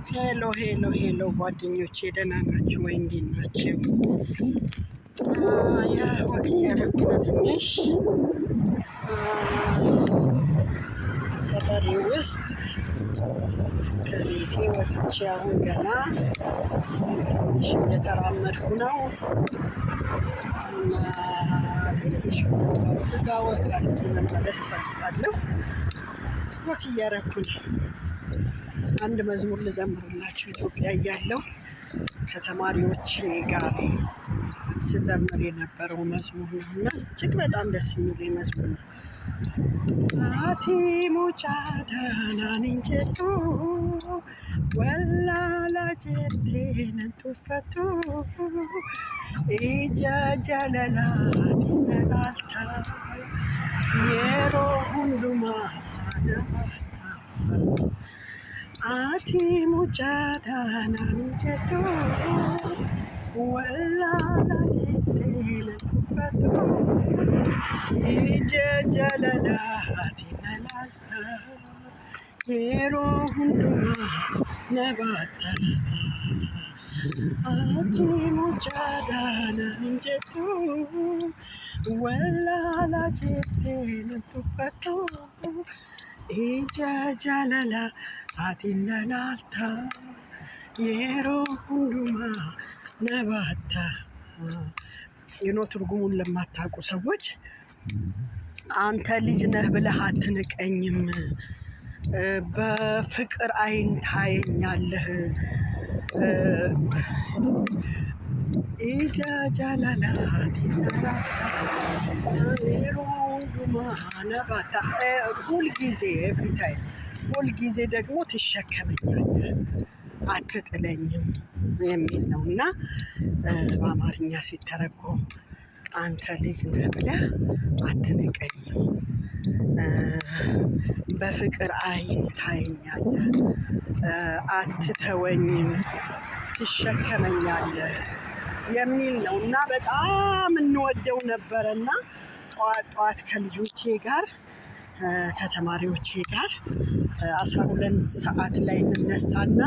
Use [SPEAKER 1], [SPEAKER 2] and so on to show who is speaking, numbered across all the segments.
[SPEAKER 1] ሄሎ ጓደኞቼ ደህና ናችሁ ወይ? እንዴት ናችሁ? ያ ወክ እያደረኩ ነው ትንሽ ሰፈሬ ውስጥ ከቤቴ ወጥቼ አሁን ገና ትንሽ እየተራመድኩ ነው እና ትንሽ ጋር ወክ አድርጌ መመለስ እፈልጋለሁ። ወክ እያደረኩ ነው። አንድ መዝሙር ልዘምርላችሁ። ኢትዮጵያ እያለሁ ከተማሪዎቼ ጋር ስዘምር የነበረው መዝሙር ነው እና እጅግ በጣም ደስ የሚለኝ መዝሙር ነው። አቲ ሙጫዳናን እንጀቱ ወላላ ጀቴነን ቱፈቱ ኢጃ ጃለላት ይመላልታ የሮ ሁንዱማ Ati mujadana nijetu wala la jetela kufatu ije jalala ati nalalta yero hunduma nabata Ati mujadana nijetu wala la jetela kufatu ija jalala አቲነናልታ የሮ ሁሉማ ነባታ ትርጉሙን ለማታውቁ ሰዎች አንተ ልጅ ነህ ብለህ አትንቀኝም፣ በፍቅር አይን ታየኛለህ፣ ኢጃጃላላ አቲነናልታ የሮ ሁሉማ ነባታ ሁልጊዜ ኤቭሪታይም ሁልጊዜ ደግሞ ትሸከመኛለህ አትጥለኝም የሚል ነው እና በአማርኛ ሲተረጎም አንተ ልጅ ነህ ብለህ አትንቀኝም፣ በፍቅር አይን ታየኛለህ፣ አትተወኝም፣ ትሸከመኛለህ የሚል ነው እና በጣም እንወደው ነበረና ጠዋት ከልጆቼ ጋር ከተማሪዎቼ ጋር 12 ሰዓት ላይ እንነሳና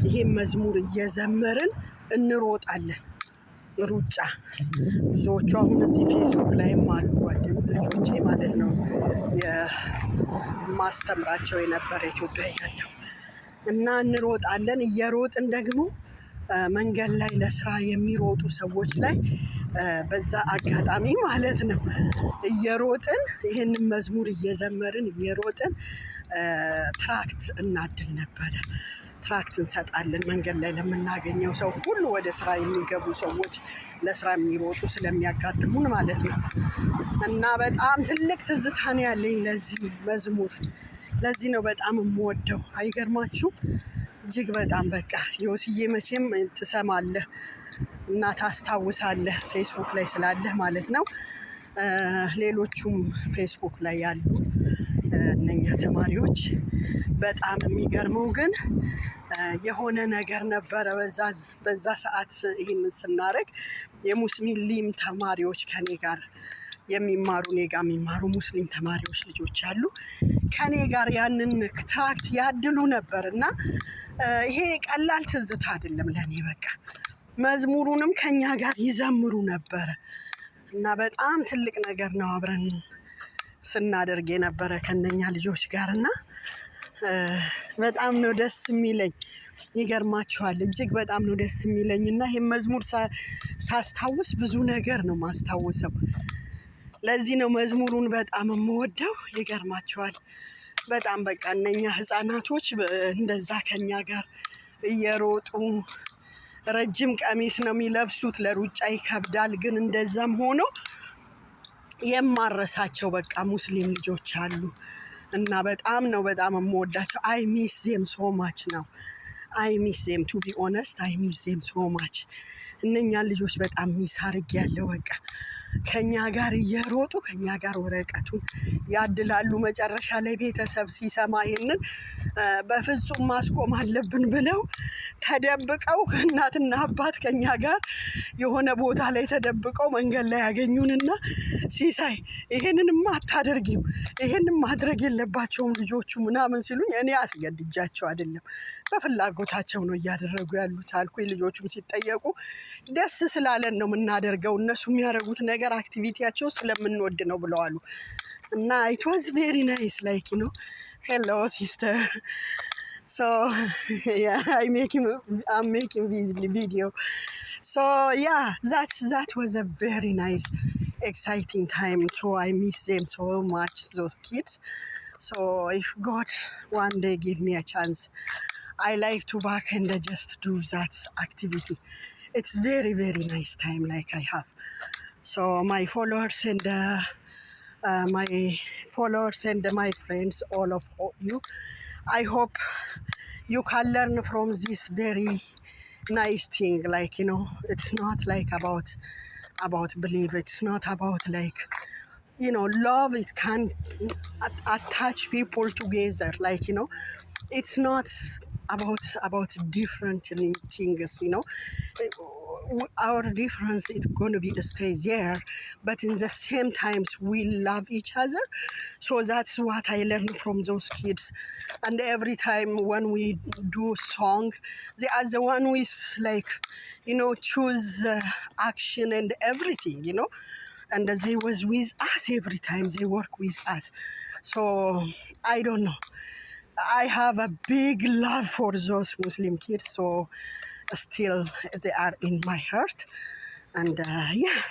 [SPEAKER 1] ይሄን መዝሙር እየዘመርን እንሮጣለን። ሩጫ ብዙዎቹ አሁን እዚህ ፌስቡክ ላይም አሉ ልጆቼ ማለት ነው የማስተምራቸው የነበረ ኢትዮጵያ ያለው እና እንሮጣለን። እየሮጥን ደግሞ መንገድ ላይ ለስራ የሚሮጡ ሰዎች ላይ በዛ አጋጣሚ ማለት ነው እየሮጥን ይህንን መዝሙር እየዘመርን እየሮጥን ትራክት እናድል ነበረ። ትራክት እንሰጣለን መንገድ ላይ ለምናገኘው ሰው ሁሉ፣ ወደ ስራ የሚገቡ ሰዎች ለስራ የሚሮጡ ስለሚያጋጥሙን ማለት ነው እና በጣም ትልቅ ትዝታ ነው ያለኝ ለዚህ መዝሙር። ለዚህ ነው በጣም የምወደው። አይገርማችሁ? እጅግ በጣም በቃ ዮስዬ መቼም ትሰማለህ እና ታስታውሳለህ፣ ፌስቡክ ላይ ስላለህ ማለት ነው። ሌሎቹም ፌስቡክ ላይ ያሉ እነኛ ተማሪዎች በጣም የሚገርመው ግን የሆነ ነገር ነበረ በዛ ሰዓት ይህንን ስናደርግ የሙስሊም ተማሪዎች ከኔ ጋር የሚማሩ እኔ ጋር የሚማሩ ሙስሊም ተማሪዎች ልጆች አሉ። ከኔ ጋር ያንን ትራክት ያድሉ ነበር እና ይሄ ቀላል ትዝታ አይደለም ለኔ። በቃ መዝሙሩንም ከኛ ጋር ይዘምሩ ነበረ እና በጣም ትልቅ ነገር ነው አብረን ስናደርግ የነበረ ከነኛ ልጆች ጋር እና በጣም ነው ደስ የሚለኝ። ይገርማችኋል፣ እጅግ በጣም ነው ደስ የሚለኝ እና ይሄን መዝሙር ሳስታውስ ብዙ ነገር ነው ማስታወሰው። ለዚህ ነው መዝሙሩን በጣም የምወደው። ይገርማችኋል በጣም በቃ እነኛ ህፃናቶች እንደዛ ከኛ ጋር እየሮጡ ረጅም ቀሚስ ነው የሚለብሱት፣ ለሩጫ ይከብዳል። ግን እንደዛም ሆኖ የማረሳቸው በቃ ሙስሊም ልጆች አሉ እና በጣም የምወዳቸው። አይ ሚስ ዜም ሶ ማች ነው። አይ ሚስ ዜም ቱ ቢ ኦነስት አይ ሚስ ዜም ሶ ማች። እነኛን ልጆች በጣም ሚስ አድርጌያለሁ። በቃ ከኛ ጋር እየሮጡ ከኛ ጋር ወረቀቱን ያድላሉ። መጨረሻ ላይ ቤተሰብ ሲሰማ ይሄንን በፍጹም ማስቆም አለብን ብለው ተደብቀው እናትና አባት ከኛ ጋር የሆነ ቦታ ላይ ተደብቀው መንገድ ላይ ያገኙንና ሲሳይ ይሄንንማ አታደርጊም፣ ይሄንን ማድረግ የለባቸውም ልጆቹ ምናምን ሲሉኝ እኔ አስገድጃቸው አይደለም በፍላጎታቸው ነው እያደረጉ ያሉት አልኩኝ። ልጆቹም ሲጠየቁ ደስ ስላለን ነው የምናደርገው፣ እነሱ የሚያደርጉት ነገር አክቲቪቲያቸው ስለምንወድ ነው ብለዋሉ። እና it was very nice, like, hello sister. So yeah, I'm making this video. So yeah, that was a very nice, exciting time. So I miss them so much, those kids. So if God one day give me a chance, I like to back and just do that activity. It's very, very nice time like I have. So my followers and my friends, all of you, I hope you can learn from this very nice thing. Like, it's not like about belief. It's not about like, love. It can attach people together. Like, it's not about different things. Our difference is going to be stay there, but in the same times we love each other. So that's what I learned from those kids. And every time when we do song, they are the one who is like, choose action and everything, and they was with us every time. They work with us. So I don't know, I have a big love for those Muslim kids. So still they are in my heart. And yeah,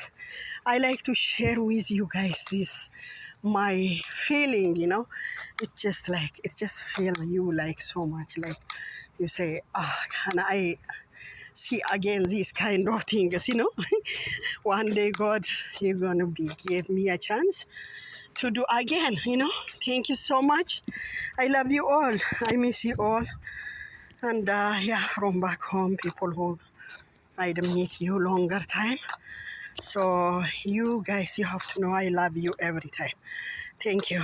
[SPEAKER 1] I like to share with you guys this my feeling. It's just feel you like so much, like you say, can I see again these kind of things? One day God, you're gonna give me a chance to do again. Thank you so much. I love you all. I miss you all. And yeah, from back home, people who I didn't meet you longer time. So you guys, you have to know I love you every time. Thank you.